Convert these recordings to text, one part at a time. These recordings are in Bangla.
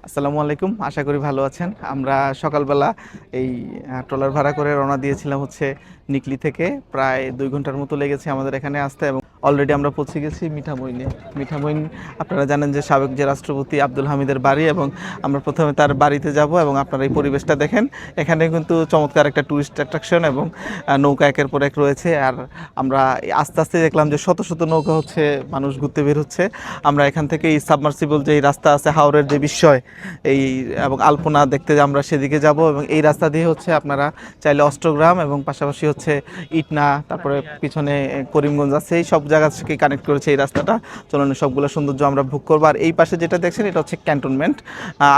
আসসালামু আলাইকুম, আশা করি ভালো আছেন। আমরা সকালবেলা এই ট্রলার ভাড়া করে রওনা দিয়েছিলাম হচ্ছে নিকলি থেকে। প্রায় 2 ঘন্টার মতো লেগেছে আমাদের এখানে আসতে এবং অলরেডি আমরা পৌঁছে গেছি মিঠামইনে। মিঠামইন আপনারা জানেন যে সাবেক যে রাষ্ট্রপতি আব্দুল হামিদের বাড়ি, এবং আমরা প্রথমে তার বাড়িতে যাব এবং আপনারা এই পরিবেশটা দেখেন। এখানে কিন্তু চমৎকার একটা টুরিস্ট অ্যাট্রাকশন এবং নৌকা একের পর এক রয়েছে। আর আমরা আস্তে আস্তে দেখলাম যে শত শত নৌকা হচ্ছে, মানুষ ঘুরতে বের হচ্ছে। আমরা এখান থেকে এই সাবমার্সিবল যে রাস্তা আছে, হাওরের যে বিস্ময় এই এবং আলপনা দেখতে আমরা সেদিকে যাব, এবং এই রাস্তা দিয়ে হচ্ছে আপনারা চাইলে অষ্টগ্রাম এবং পাশাপাশি হচ্ছে ইটনা, তারপরে পিছনে করিমগঞ্জ আছে, এই সব জায়গা থেকে কানেক্ট করেছে এই রাস্তাটা। চলুন সবগুলো সৌন্দর্য আমরা ভোগ করবো। আর এই পাশে যেটা দেখছেন এটা হচ্ছে ক্যান্টনমেন্ট।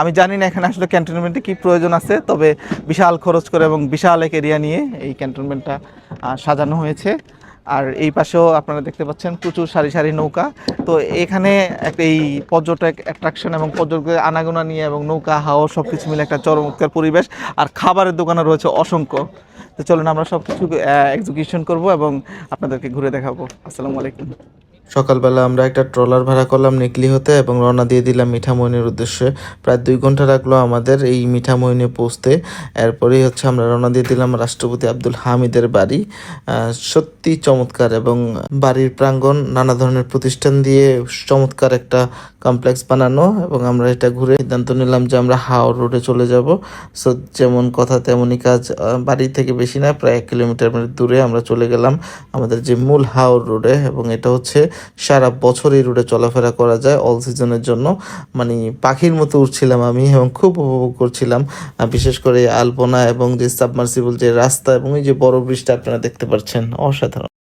আমি জানি না এখানে আসলে ক্যান্টনমেন্টে কি প্রয়োজন আছে, তবে বিশাল খরচ করে এবং বিশাল এক এরিয়া নিয়ে এই ক্যান্টনমেন্টটা সাজানো হয়েছে। আর এই পাশেও আপনারা দেখতে পাচ্ছেন প্রচুর সারি সারি নৌকা। তো এখানে একটা এই পর্যটক অ্যাট্রাকশন এবং পর্যটকের আনাগোনা নিয়ে এবং নৌকা হাওয়া সব কিছু মিলে একটা চমৎকার পরিবেশ। আর খাবারের দোকানও রয়েছে অসংখ্য। তো চলুন আমরা সব কিছু এক্সিকিউশন করবো এবং আপনাদেরকে ঘুরে দেখাবো। আসসালামু আলাইকুম। সকালবেলা আমরা একটা ট্রলার ভাড়া করলাম নিকলি হতে এবং রওনা দিয়ে দিলাম মিঠামইনের উদ্দেশ্যে। প্রায় 2 ঘন্টা লাগলো আমাদের এই মিঠামইনে পৌঁছতে। এরপরেই হচ্ছে আমরা রওনা দিয়ে দিলাম রাষ্ট্রপতি আব্দুল হামিদের বাড়ি। সত্যি চমৎকার, এবং বাড়ির প্রাঙ্গণ নানা ধরনের প্রতিষ্ঠান দিয়ে চমৎকার একটা কমপ্লেক্স বানানো। এবং আমরা এটা ঘুরে সিদ্ধান্ত নিলাম যে আমরা হাওর রোডে চলে যাব। সো যেমন কথা তেমনই কাজ, বাড়ি থেকে বেশি না, প্রায় 1 কিলোমিটার দূরে আমরা চলে গেলাম আমাদের যে মূল হাওর রোডে। এবং এটা হচ্ছে সারা বছর এই রোডে চলাফেরা করা যায় অল সিজনের জন্য। মানে পাখির মতো উঠছিলাম আমি এবং খুব উপভোগ করছিলাম, বিশেষ করে আলপনা এবং যে সাবমার্সিবল যে রাস্তা এবং এই যে বড় ব্রিজটা আপনারা দেখতে পাচ্ছেন, অসাধারণ।